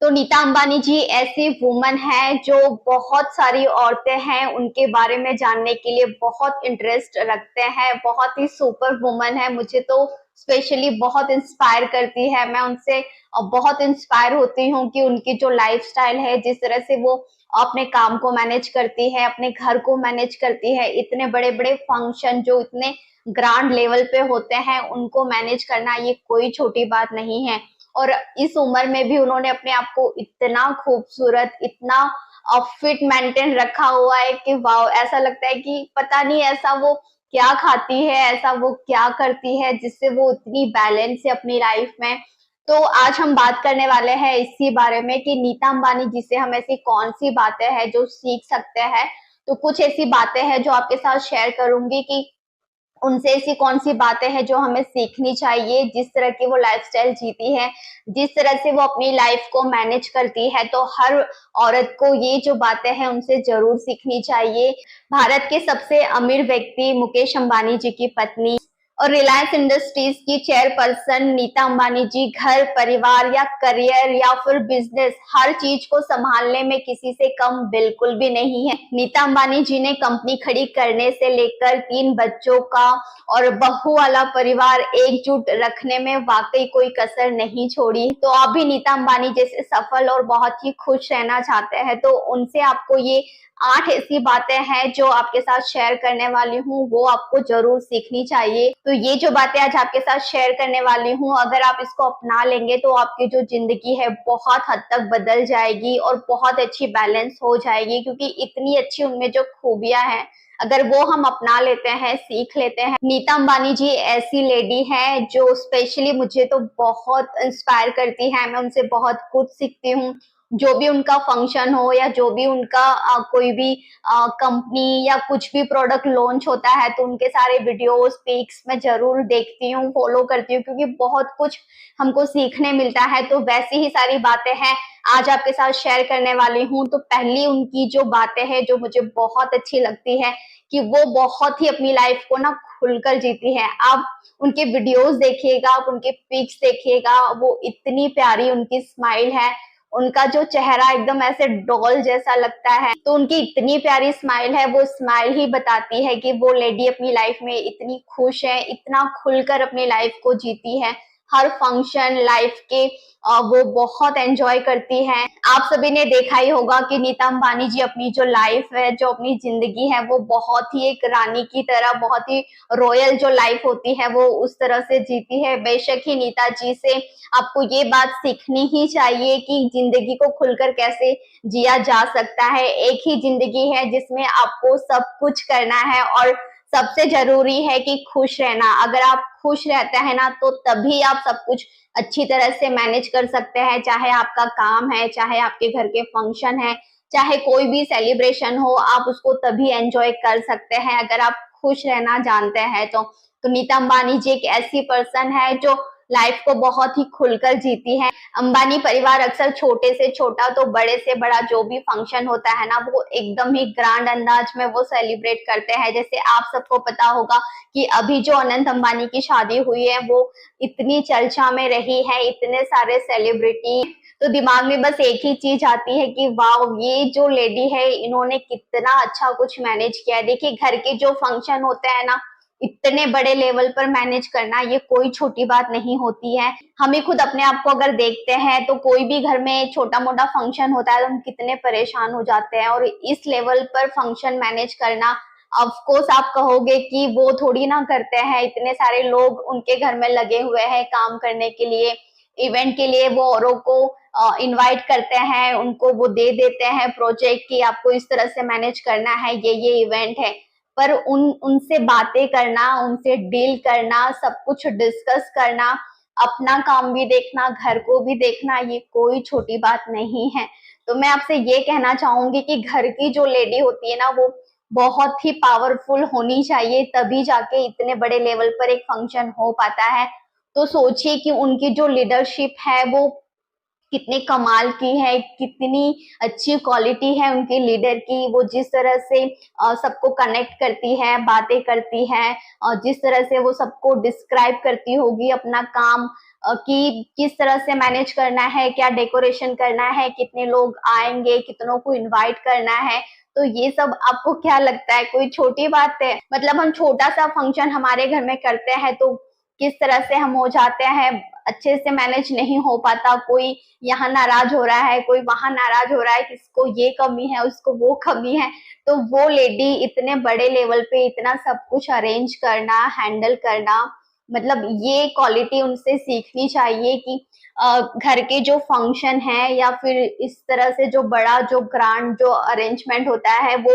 तो नीता अंबानी जी ऐसी वुमन है जो बहुत सारी औरतें हैं उनके बारे में जानने के लिए बहुत इंटरेस्ट रखते हैं। बहुत ही सुपर वुमन है, मुझे तो स्पेशली बहुत इंस्पायर करती है। मैं उनसे बहुत इंस्पायर होती हूँ कि उनकी जो लाइफस्टाइल है, जिस तरह से वो अपने काम को मैनेज करती है, अपने घर को मैनेज करती है, इतने बड़े बड़े फंक्शन जो इतने ग्रांड लेवल पे होते हैं उनको मैनेज करना ये कोई छोटी बात नहीं है। और इस उम्र में भी उन्होंने अपने आप को इतना खूबसूरत, इतना फिट मेंटेन रखा हुआ है कि वाह, ऐसा लगता है कि पता नहीं ऐसा वो क्या खाती है, ऐसा वो क्या करती है जिससे वो इतनी बैलेंस है अपनी लाइफ में। तो आज हम बात करने वाले हैं इसी बारे में कि नीता अंबानी जी से हम ऐसी कौन सी बातें हैं जो सीख सकते हैं। तो कुछ ऐसी बातें हैं जो आपके साथ शेयर करूंगी कि उनसे ऐसी कौन-सी बातें हैं जो हमें सीखनी चाहिए, जिस तरह की वो लाइफ़स्टाइल जीती है, जिस तरह से वो अपनी लाइफ़ को मैनेज करती है, तो हर औरत को ये जो बातें हैं उनसे ज़रूर सीखनी चाहिए। भारत के सबसे अमीर व्यक्ति मुकेश अंबानी जी की पत्नी और रिलायंस इंडस्ट्रीज की चेयरपर्सन नीता अंबानी जी घर, परिवार या करियर या फिर बिजनेस, हर चीज को संभालने में किसी से कम बिल्कुल भी नहीं है। नीता अंबानी जी ने कंपनी खड़ी करने से लेकर 3 बच्चों का और बहू वाला परिवार एकजुट रखने में वाकई कोई कसर नहीं छोड़ी। तो आप भी नीता अंबानी जैसे सफल और बहुत ही खुश रहना चाहते हैं तो उनसे आपको ये 8 ऐसी बातें हैं जो आपके साथ शेयर करने वाली हूँ, वो आपको जरूर सीखनी चाहिए। तो ये जो बातें आज आपके साथ शेयर करने वाली हूँ, अगर आप इसको अपना लेंगे तो आपकी जो जिंदगी है बहुत हद तक बदल जाएगी और बहुत अच्छी बैलेंस हो जाएगी, क्योंकि इतनी अच्छी उनमें जो खूबियां हैं अगर वो हम अपना लेते हैं, सीख लेते हैं। नीता अंबानी जी ऐसी लेडी है जो स्पेशली मुझे तो बहुत इंस्पायर करती है, मैं उनसे बहुत कुछ सीखती हूँ। जो भी उनका फंक्शन हो या जो भी उनका कोई भी कंपनी या कुछ भी प्रोडक्ट लॉन्च होता है तो उनके सारे वीडियोस पिक्स मैं जरूर देखती हूँ, फॉलो करती हूँ, क्योंकि बहुत कुछ हमको सीखने मिलता है। तो वैसी ही सारी बातें हैं आज आपके साथ शेयर करने वाली हूँ। तो पहली उनकी जो बातें हैं जो मुझे बहुत अच्छी लगती है कि वो बहुत ही अपनी लाइफ को ना खुलकर जीती है। आप उनके वीडियोस देखिएगा, आप उनके पिक्स देखिएगा, वो इतनी प्यारी उनकी स्माइल है, उनका जो चेहरा एकदम ऐसे डॉल जैसा लगता है। तो उनकी इतनी प्यारी स्माइल है, वो स्माइल ही बताती है कि वो लेडी अपनी लाइफ में इतनी खुश है, इतना खुलकर अपनी लाइफ को जीती है। हर फंक्शन लाइफ के वो बहुत एंजॉय करती हैं। आप सभी ने देखा ही होगा कि नीता अंबानी जी अपनी जो लाइफ है, जो अपनी जिंदगी है, वो बहुत ही एक रानी की तरह, बहुत ही रॉयल जो लाइफ होती है वो उस तरह से जीती है। बेशक ही नीता जी से आपको ये बात सीखनी ही चाहिए कि जिंदगी को खुलकर कैसे जिया जा सकता है। एक ही जिंदगी है जिसमें आपको सब कुछ करना है और सबसे जरूरी है कि खुश रहना। अगर आप खुश रहते हैं ना तो तभी आप सब कुछ अच्छी तरह से मैनेज कर सकते हैं, चाहे आपका काम है, चाहे आपके घर के फंक्शन है, चाहे कोई भी सेलिब्रेशन हो, आप उसको तभी एंजॉय कर सकते हैं अगर आप खुश रहना जानते हैं। तो नीता अंबानी जी एक ऐसी पर्सन है जो लाइफ को बहुत ही खुलकर जीती है। अंबानी परिवार अक्सर छोटे से छोटा तो बड़े से बड़ा जो भी फंक्शन होता है ना वो एकदम ही ग्रांड अंदाज में वो सेलिब्रेट करते हैं। जैसे आप सबको पता होगा कि अभी जो अनंत अंबानी की शादी हुई है वो इतनी चर्चा में रही है, इतने सारे सेलिब्रिटी, तो दिमाग में बस एक ही चीज आती है कि वाह, ये जो लेडी है इन्होंने कितना अच्छा कुछ मैनेज किया है। देखिए घर के जो फंक्शन होते हैं ना, इतने बड़े लेवल पर मैनेज करना ये कोई छोटी बात नहीं होती है। हम ही खुद अपने आप को अगर देखते हैं तो कोई भी घर में छोटा मोटा फंक्शन होता है तो हम कितने परेशान हो जाते हैं, और इस लेवल पर फंक्शन मैनेज करना, ऑफ कोर्स आप कहोगे कि वो थोड़ी ना करते हैं, इतने सारे लोग उनके घर में लगे हुए हैं काम करने के लिए, इवेंट के लिए वो औरों को इनवाइट करते हैं, उनको वो दे देते हैं प्रोजेक्ट कि आपको इस तरह से मैनेज करना है, ये इवेंट है। पर उनसे बातें करना, उनसे डील करना, सब कुछ डिस्कस करना, अपना काम भी देखना, घर को भी देखना, ये कोई छोटी बात नहीं है। तो मैं आपसे ये कहना चाहूंगी कि घर की जो लेडी होती है ना वो बहुत ही पावरफुल होनी चाहिए, तभी जाके इतने बड़े लेवल पर एक फंक्शन हो पाता है। तो सोचिए कि उनकी जो लीडरशिप है वो कितने कमाल की है, कितनी अच्छी क्वालिटी है उनके लीडर की। वो जिस तरह से सबको कनेक्ट करती है, बातें करती है, और जिस तरह से वो सबको डिस्क्राइब करती होगी अपना काम, कि किस तरह से मैनेज करना है, क्या डेकोरेशन करना है, कितने लोग आएंगे, कितनों को इनवाइट करना है। तो ये सब आपको क्या लगता है, कोई छोटी बात है? मतलब हम छोटा सा फंक्शन हमारे घर में करते हैं तो किस तरह से हम हो जाते हैं, अच्छे से मैनेज नहीं हो पाता, कोई यहाँ नाराज हो रहा है, कोई वहां नाराज हो रहा है, किसको ये कमी है, उसको वो कमी है। तो वो लेडी इतने बड़े लेवल पे इतना सब कुछ अरेंज करना, हैंडल करना, मतलब ये क्वालिटी उनसे सीखनी चाहिए कि घर के जो फंक्शन है या फिर इस तरह से जो बड़ा जो ग्रांड जो अरेंजमेंट होता है, वो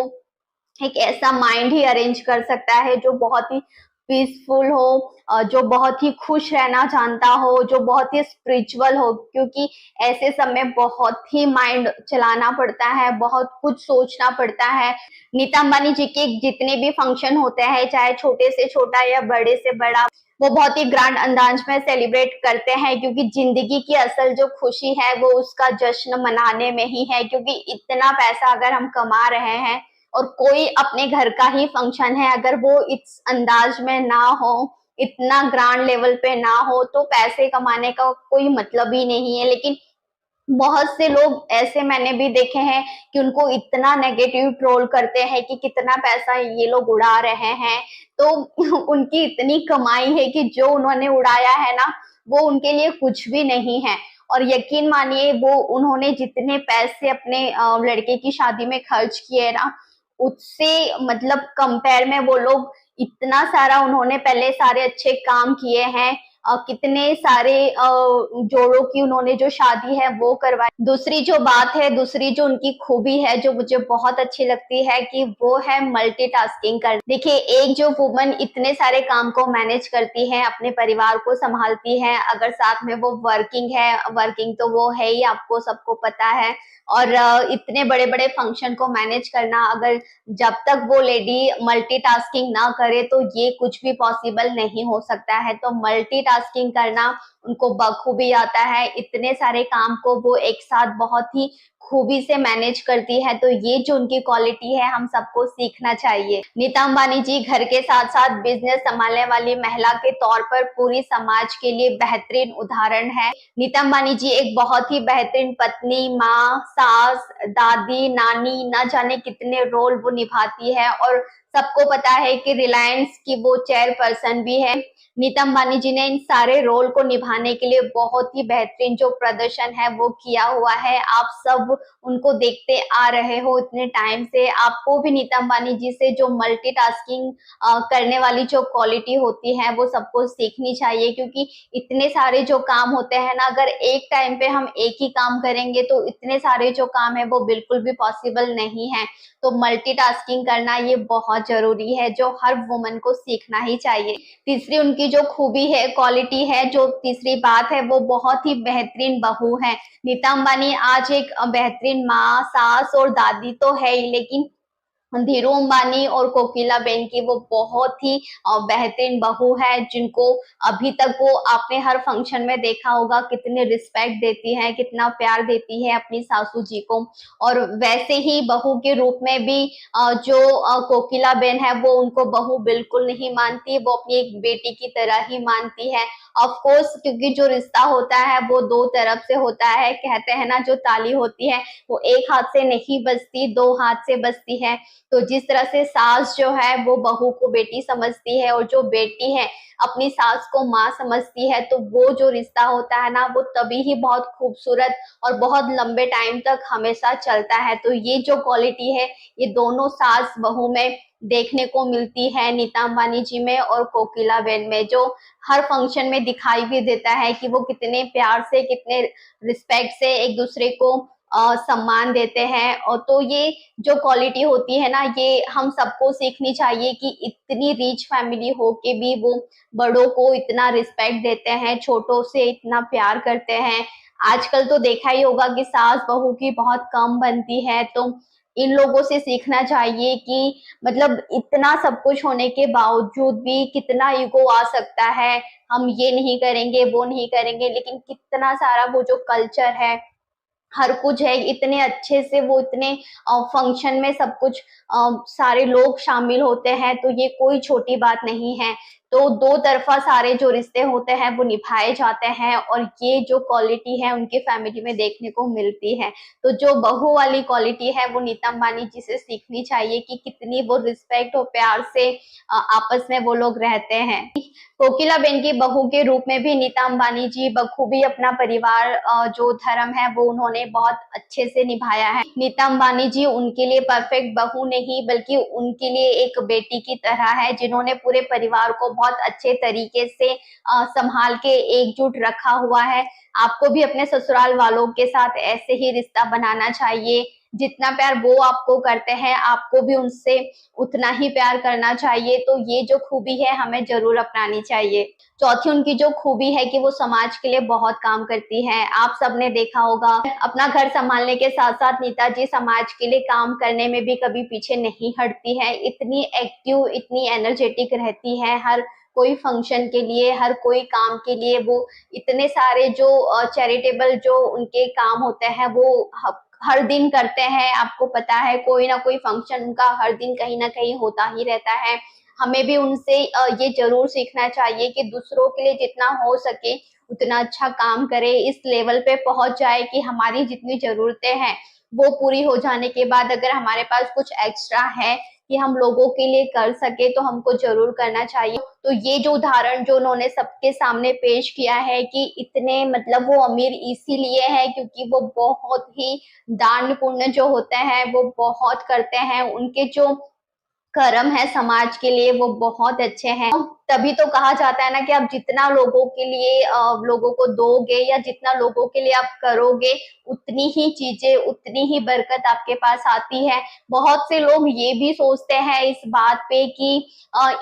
एक ऐसा माइंड ही अरेंज कर सकता है जो बहुत ही पीसफुल हो, जो बहुत ही खुश रहना जानता हो, जो बहुत ही स्पिरिचुअल हो, क्योंकि ऐसे समय बहुत ही माइंड चलाना पड़ता है, बहुत कुछ सोचना पड़ता है। नीता अंबानी जी के जितने भी फंक्शन होते हैं, चाहे छोटे से छोटा या बड़े से बड़ा, वो बहुत ही ग्रैंड अंदाज में सेलिब्रेट करते हैं, क्योंकि जिंदगी की असल जो खुशी है वो उसका जश्न मनाने में ही है। क्योंकि इतना पैसा अगर हम कमा रहे हैं और कोई अपने घर का ही फंक्शन है, अगर वो इस अंदाज में ना हो, इतना ग्रांड लेवल पे ना हो, तो पैसे कमाने का कोई मतलब ही नहीं है। लेकिन बहुत से लोग ऐसे मैंने भी देखे हैं कि उनको इतना नेगेटिव ट्रोल करते हैं कि कितना पैसा ये लोग उड़ा रहे हैं। तो उनकी इतनी कमाई है कि जो उन्होंने उड़ाया है ना, वो उनके लिए कुछ भी नहीं है। और यकीन मानिए, वो उन्होंने जितने पैसे अपने लड़के की शादी में खर्च किए ना, उससे मतलब कंपेयर में वो लोग इतना सारा उन्होंने पहले सारे अच्छे काम किए हैं, कितने सारे जोड़ों की उन्होंने जो शादी है वो करवाई। दूसरी जो बात है, दूसरी जो उनकी खूबी है जो मुझे बहुत अच्छी लगती है, कि वो है मल्टीटास्किंग कर। देखिए, एक जो वुमन इतने सारे काम को मैनेज करती है, अपने परिवार को संभालती है, अगर साथ में वो वर्किंग है, वर्किंग तो वो है ही, आपको सबको पता है। और इतने बड़े बड़े फंक्शन को मैनेज करना, अगर जब तक वो लेडी मल्टीटास्किंग ना करे तो ये कुछ भी पॉसिबल नहीं हो सकता है। तो मल्टीटास्किंग करना उनको बखूबी आता है, इतने सारे काम को वो एक साथ बहुत ही खूबी से मैनेज करती है। तो ये जो उनकी क्वालिटी है, हम सबको सीखना चाहिए। नीता अंबानी जी घर के साथ साथ बिजनेस संभालने वाली महिला के तौर पर पूरी समाज के लिए बेहतरीन उदाहरण है। नीता अंबानी जी एक बहुत ही बेहतरीन पत्नी, माँ, सास, दादी, नानी, न जाने कितने रोल वो निभाती है। और सबको पता है कि रिलायंस की वो चेयरपर्सन भी है। नीता अंबानी जी ने इन सारे रोल को निभाने के लिए बहुत ही बेहतरीन जो प्रदर्शन है वो किया हुआ है। आप सब उनको देखते आ रहे हो इतने टाइम से। आपको भी नीता अंबानी जी से जो मल्टीटास्किंग करने वाली जो क्वालिटी होती है वो सबको सीखनी चाहिए, क्योंकि इतने सारे जो काम होते हैं ना, अगर एक टाइम पे हम एक ही काम करेंगे तो इतने सारे जो काम है वो बिल्कुल भी पॉसिबल नहीं है। तो मल्टीटास्किंग करना ये बहुत जरूरी है, जो हर वुमन को सीखना ही चाहिए। तीसरी उनकी जो खूबी है, क्वालिटी है, जो तीसरी बात है, वो बहुत ही बेहतरीन बहू है। नीता अंबानी आज एक बेहतरीन माँ, सास और दादी तो है ही, लेकिन धीरू अंबानी और कोकिला बेन की वो बहुत ही बेहतरीन बहू है, जिनको अभी तक वो आपने हर फंक्शन में देखा होगा कितने रिस्पेक्ट देती है, कितना प्यार देती है अपनी सासू जी को। और वैसे ही बहू के रूप में भी जो कोकिला बेन है, वो उनको बहू बिल्कुल नहीं मानती, वो अपनी एक बेटी की तरह ही मानती है। ऑफ कोर्स, क्योंकि जो रिश्ता होता है वो दो तरफ से होता है। कहते हैं ना, जो ताली होती है वो एक हाथ से नहीं बजती, दो हाथ से बजती है। तो जिस तरह से सास जो है वो बहू को बेटी समझती है, और जो बेटी है अपनी सास को माँ समझती है, तो वो जो रिश्ता होता है ना, वो तभी ही बहुत खूबसूरत और बहुत लंबे टाइम तक हमेशा चलता है। तो ये जो क्वालिटी है, ये दोनों सास बहू में देखने को मिलती है, नीता अंबानी जी में और कोकिला बेन में, जो हर फंक्शन में दिखाई भी देता है कि वो कितने प्यार से, कितने रिस्पेक्ट से एक दूसरे को सम्मान देते हैं। और तो ये जो क्वालिटी होती है ना, ये हम सबको सीखनी चाहिए, कि इतनी रिच फैमिली हो के भी वो बड़ों को इतना रिस्पेक्ट देते हैं, छोटों से इतना प्यार करते हैं। आजकल तो देखा ही होगा कि सास बहू की बहुत कम बनती है, तो इन लोगों से सीखना चाहिए कि मतलब इतना सब कुछ होने के बावजूद भी कितना ईगो आ सकता है। हम ये नहीं करेंगे, वो नहीं करेंगे, लेकिन कितना सारा वो जो कल्चर है, हर कुछ है, इतने अच्छे से वो इतने फंक्शन में सब कुछ सारे लोग शामिल होते हैं, तो ये कोई छोटी बात नहीं है। तो दो तरफा सारे जो रिश्ते होते हैं वो निभाए जाते हैं, और ये जो क्वालिटी है उनकी फैमिली में देखने को मिलती है। तो जो बहू वाली क्वालिटी है वो नीता अंबानी जी से सीखनी चाहिए कि कितनी वो रिस्पेक्ट और प्यार से आपस में वो लोग रहते हैं। कोकिलाबेन की बहू के रूप में भी नीता अंबानी जी बखूबी अपना परिवार जो धर्म है वो उन्होंने बहुत अच्छे से निभाया है। नीता अंबानी जी उनके लिए परफेक्ट बहू नहीं बल्कि उनके लिए एक बेटी की तरह है, जिन्होंने पूरे परिवार को बहुत अच्छे तरीके से संभाल के एकजुट रखा हुआ है। आपको भी अपने ससुराल वालों के साथ ऐसे ही रिश्ता बनाना चाहिए। जितना प्यार वो आपको करते हैं आपको भी उनसे उतना ही प्यार करना चाहिए। तो ये जो खूबी है हमें जरूर अपनानी चाहिए। चौथी उनकी जो खूबी है कि वो समाज के लिए बहुत काम करती है। आप सबने देखा होगा, अपना घर संभालने के साथ साथ नीता जी समाज के लिए काम करने में भी कभी पीछे नहीं हटती है। इतनी एक्टिव, इतनी एनर्जेटिक रहती है, हर कोई फंक्शन के लिए, हर कोई काम के लिए वो इतने सारे जो चैरिटेबल जो उनके काम होते हैं वो हर दिन करते हैं। आपको पता है कोई ना कोई फंक्शन उनका हर दिन कहीं ना कहीं होता ही रहता है। हमें भी उनसे ये जरूर सीखना चाहिए कि दूसरों के लिए जितना हो सके उतना अच्छा काम करे, इस लेवल पे पहुंच जाए कि हमारी जितनी जरूरतें हैं वो पूरी हो जाने के बाद अगर हमारे पास कुछ एक्स्ट्रा है कि हम लोगों के लिए कर सके तो हमको जरूर करना चाहिए। तो ये जो उदाहरण जो उन्होंने सबके सामने पेश किया है कि इतने मतलब वो अमीर इसीलिए है क्योंकि वो बहुत ही दान पुण्य जो होते हैं वो बहुत करते हैं, उनके जो कर्म है समाज के लिए वो बहुत अच्छे हैं। तभी तो कहा जाता है ना कि आप जितना लोगों के लिए लोगों को दोगे या जितना लोगों के लिए आप करोगे उतनी ही चीजें, उतनी ही बरकत आपके पास आती है। बहुत से लोग ये भी सोचते हैं इस बात पे कि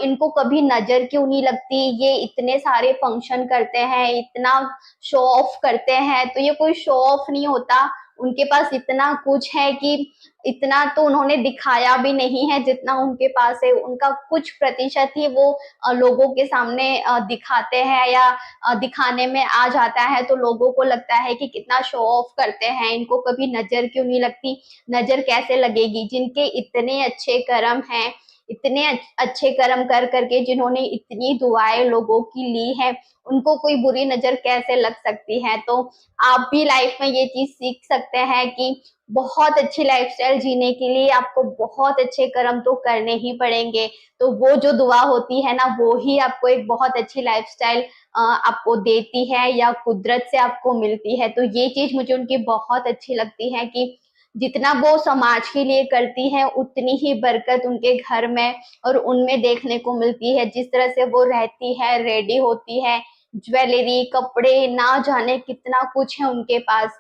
इनको कभी नजर क्यों नहीं लगती, ये इतने सारे फंक्शन करते हैं, इतना शो ऑफ करते हैं। तो ये कोई शो ऑफ नहीं होता, उनके पास इतना कुछ है कि इतना तो उन्होंने दिखाया भी नहीं है जितना उनके पास है। उनका कुछ प्रतिशत ही वो लोगों के सामने दिखाते हैं या दिखाने में आ जाता है, तो लोगों को लगता है कि कितना शो ऑफ करते हैं, इनको कभी नजर क्यों नहीं लगती। नजर कैसे लगेगी, जिनके इतने अच्छे कर्म हैं, इतने अच्छे कर्म कर करके जिन्होंने इतनी दुआएं लोगों की ली है, उनको कोई बुरी नजर कैसे लग सकती है। तो आप भी लाइफ में ये चीज सीख सकते हैं कि बहुत अच्छी लाइफस्टाइल जीने के लिए आपको बहुत अच्छे कर्म तो करने ही पड़ेंगे। तो वो जो दुआ होती है ना वो ही आपको एक बहुत अच्छी लाइफस्टाइल आपको देती है या कुदरत से आपको मिलती है। तो ये चीज मुझे उनकी बहुत अच्छी लगती है कि जितना वो समाज के लिए करती है उतनी ही बरकत उनके घर में और उनमें देखने को मिलती है। जिस तरह से वो रहती है, रेडी होती है, ज्वेलरी, कपड़े, ना जाने कितना कुछ है उनके पास,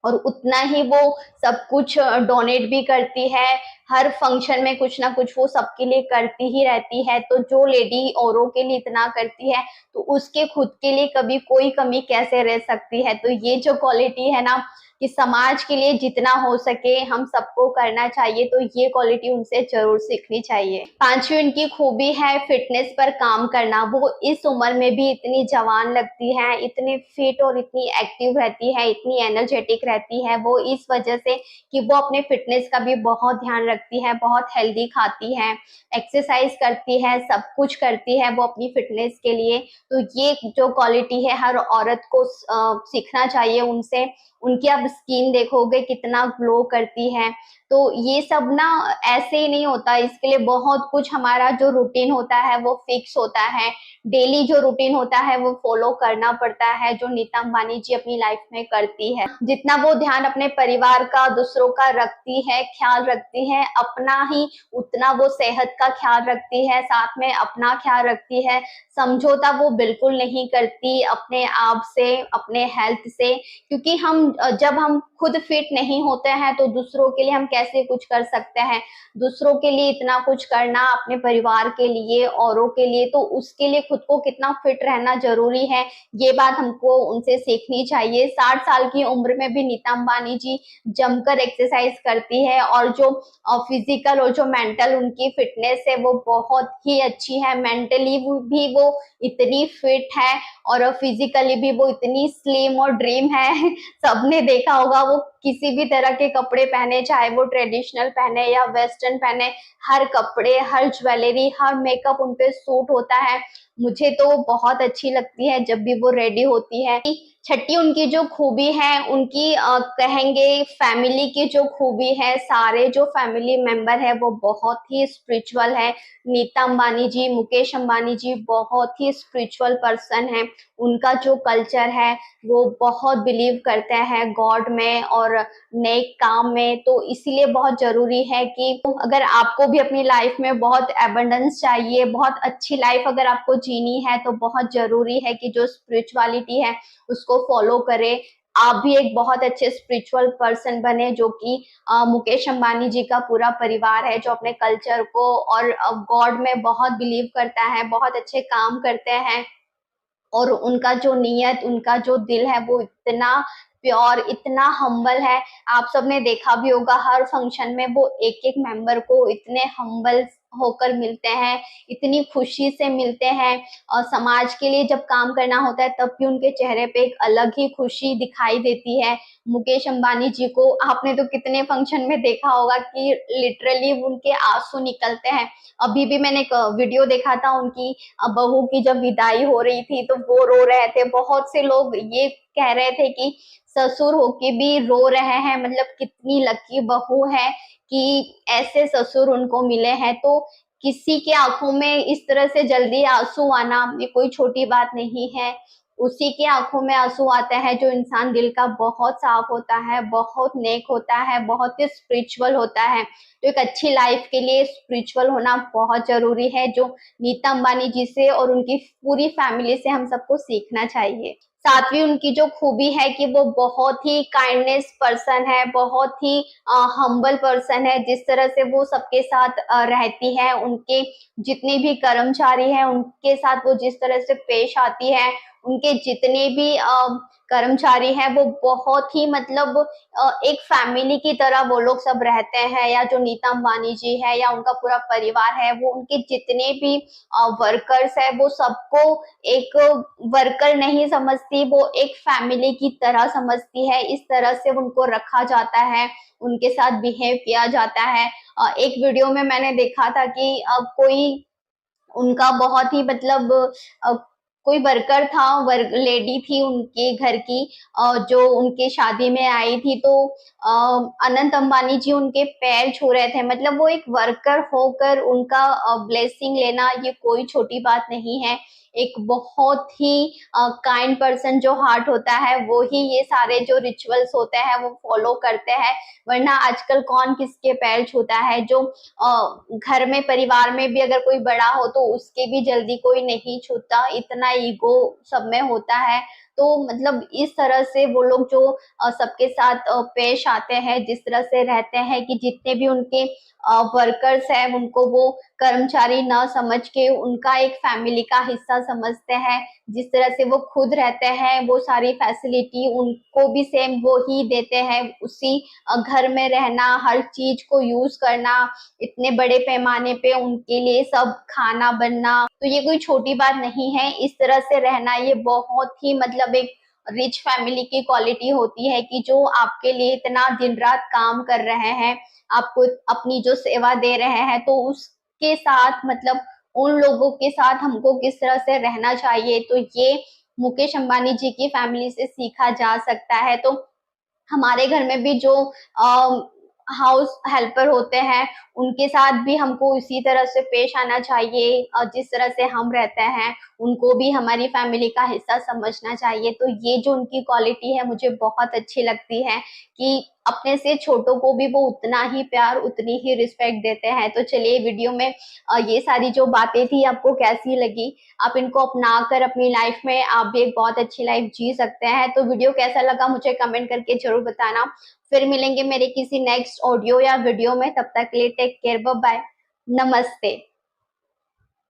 और उतना ही वो सब कुछ डोनेट भी करती है। हर फंक्शन में कुछ ना कुछ वो सबके लिए करती ही रहती है। तो जो लेडी औरों के लिए इतना करती है तो उसके खुद के लिए कभी कोई कमी कैसे रह सकती है। तो ये जो क्वालिटी है ना कि समाज के लिए जितना हो सके हम सबको करना चाहिए, तो ये क्वालिटी उनसे जरूर सीखनी चाहिए। पांचवी उनकी खूबी है फिटनेस पर काम करना। वो इस उम्र में भी इतनी जवान लगती है, इतनी फिट और इतनी एक्टिव रहती है, इतनी एनर्जेटिक रहती है, वो इस वजह से कि वो अपने फिटनेस का भी बहुत ध्यान रखती है, बहुत हेल्दी खाती है, एक्सरसाइज करती है, सब कुछ करती है वो अपनी फिटनेस के लिए। तो ये जो क्वालिटी है हर औरत को सीखना चाहिए उनसे। उनकी आप स्किन देखोगे कितना ग्लो करती है। तो ये सब ना ऐसे ही नहीं होता, इसके लिए बहुत कुछ हमारा जो रूटीन होता है वो फिक्स होता है, डेली जो रूटीन होता है वो फॉलो करना पड़ता है, जो नीता अंबानी जी अपनी लाइफ में करती है। जितना वो ध्यान अपने परिवार का, दूसरों का रखती है, ख्याल रखती है, अपना ही उतना वो सेहत का ख्याल रखती है, साथ में अपना ख्याल रखती है। समझौता वो बिल्कुल नहीं करती अपने आप से, अपने हेल्थ से, क्योंकि हम जब हम खुद फिट नहीं होते हैं तो दूसरों के लिए हम कैसे कुछ कर सकते हैं। दूसरों के लिए इतना कुछ करना, अपने परिवार के लिए, औरों के लिए, तो उसके लिए खुद को कितना फिट रहना जरूरी है, ये बात हमको उनसे सीखनी चाहिए। 60 साल की उम्र में भी नीता अंबानी जी जमकर एक्सरसाइज करती है, और जो फिजिकल और जो मेंटल उनकी फिटनेस है वो बहुत ही अच्छी है। मेंटली भी वो इतनी फिट है और फिजिकली भी वो इतनी स्लिम और ड्रीम है। सबने देखा होगा, वो किसी भी तरह के कपड़े पहने, चाहे वो ट्रेडिशनल पहने या वेस्टर्न पहने, हर कपड़े, हर ज्वेलरी, हर मेकअप उन पे सूट होता है। मुझे तो बहुत अच्छी लगती है जब भी वो रेडी होती है। छठी उनकी जो खूबी है, उनकी कहेंगे फैमिली की जो खूबी है, सारे जो फैमिली मेंबर है वो बहुत ही स्पिरिचुअल है। नीता अंबानी जी, मुकेश अंबानी जी बहुत ही स्पिरिचुअल पर्सन है। उनका जो कल्चर है वो बहुत बिलीव करते हैं गॉड में और नेक काम में, तो इसीलिए बहुत जरूरी है कि अगर आपको भी अपनी लाइफ में बहुत एबंडेंस चाहिए, बहुत अच्छी लाइफ अगर आपको जीनी है, तो बहुत जरूरी है कि जो स्पिरिचुअलिटी है उसको फॉलो करें। आप भी एक बहुत अच्छे स्पिरिचुअल पर्सन बने, जो कि मुकेश अंबानी जी का पूरा परिवार है, जो अपने कल्चर को और गॉड में बहुत बिलीव करता है, बहुत अच्छे काम करते हैं, और उनका जो नियत, उनका जो दिल है वो इतना प्योर, इतना हम्बल है। आप सबने देखा भी होगा, हर फंक्शन में वो एक एक मेंबर को इतने हम्बल होकर मिलते हैं, इतनी खुशी से मिलते हैं, और समाज के लिए जब काम करना होता है तब भी उनके चेहरे पे एक अलग ही खुशी दिखाई देती है। मुकेश अंबानी जी को आपने तो कितने फंक्शन में देखा होगा कि लिटरली उनके आंसू निकलते हैं। अभी भी मैंने एक वीडियो देखा था उनकी, बहू की जब विदाई हो रही थी तो वो रो रहे थे। बहुत से लोग ये कह रहे थे कि ससुर होके भी रो रहे हैं, मतलब कितनी लकी बहू है कि ऐसे ससुर उनको मिले हैं। तो किसी के आंखों में इस तरह से जल्दी आंसू आना ये कोई छोटी बात नहीं है। उसी के आंखों में आंसू आता है जो इंसान दिल का बहुत साफ होता है, बहुत नेक होता है, बहुत ही स्पिरिचुअल होता है। तो एक अच्छी लाइफ के लिए स्पिरिचुअल होना बहुत जरूरी है, जो नीता अंबानी जी से और उनकी पूरी फैमिली से हम सबको सीखना चाहिए। सातवीं उनकी जो खूबी है कि वो बहुत ही काइंडनेस पर्सन है, बहुत ही हम्बल पर्सन है। जिस तरह से वो सबके साथ रहती है, उनके जितने भी कर्मचारी हैं उनके साथ वो जिस तरह से पेश आती है, उनके जितने भी कर्मचारी हैं वो बहुत ही मतलब एक फैमिली की तरह वो लोग सब रहते हैं। या जो नीता अंबानी जी है या उनका पूरा परिवार है, वो उनके जितने भी वर्कर्स है वो सबको एक वर्कर नहीं समझती, वो एक फैमिली की तरह समझती है। इस तरह से उनको रखा जाता है, उनके साथ बिहेव किया जाता है। एक वीडियो में मैंने देखा था कि कोई उनका बहुत ही मतलब कोई वर्कर था, वर्क लेडी थी उनके घर की, जो उनके शादी में आई थी, तो अनंत अंबानी जी उनके पैर छू रहे थे। मतलब वो एक वर्कर होकर उनका ब्लेसिंग लेना ये कोई छोटी बात नहीं है। एक बहुत ही काइंड पर्सन जो हार्ट होता है वो ही ये सारे जो रिचुअल्स होते हैं वो फॉलो करते हैं, वरना आजकल कौन किसके पैर छूता है। जो घर में परिवार में भी अगर कोई बड़ा हो तो उसके भी जल्दी कोई नहीं छूता, इतना ईगो सब में होता है। तो मतलब इस तरह से वो लोग जो सबके साथ पेश आते हैं, जिस तरह से रहते हैं कि जितने भी उनके वर्कर्स हैं उनको वो कर्मचारी ना समझ के उनका एक फैमिली का हिस्सा समझते हैं। जिस तरह से वो खुद रहते हैं वो सारी फैसिलिटी उनको भी सेम वो ही देते हैं। उसी घर में रहना, हर चीज को यूज करना, इतने बड़े पैमाने पे उनके लिए सब खाना बनना, तो ये कोई छोटी बात नहीं है। इस तरह से रहना ये बहुत ही मतलब एक रिच फैमिली की क्वालिटी होती है कि जो आपके लिए इतना दिन रात काम कर रहे हैं, आपको अपनी जो सेवा दे रहे हैं, तो उसके साथ मतलब उन लोगों के साथ हमको किस तरह से रहना चाहिए, तो ये मुकेश अंबानी जी की फैमिली से सीखा जा सकता है। तो हमारे घर में भी जो हाउस हेल्पर होते हैं उनके साथ भी हमको इसी तरह से पेश आना चाहिए, और जिस तरह से हम रहते हैं उनको भी हमारी फैमिली का हिस्सा समझना चाहिए। तो ये जो उनकी क्वालिटी है मुझे बहुत अच्छी लगती है कि अपने से छोटों को भी वो उतना ही प्यार, उतनी ही रिस्पेक्ट देते हैं। तो चलिए वीडियो में ये सारी जो बातें थी आपको कैसी लगी, आप इनको अपना कर अपनी लाइफ में आप भी एक बहुत अच्छी लाइफ जी सकते हैं। तो वीडियो कैसा लगा मुझे कमेंट करके जरूर बताना। फिर मिलेंगे मेरे किसी नेक्स्ट ऑडियो या वीडियो में, तब तक के लिए टेक केयर, बाय बाय, नमस्ते।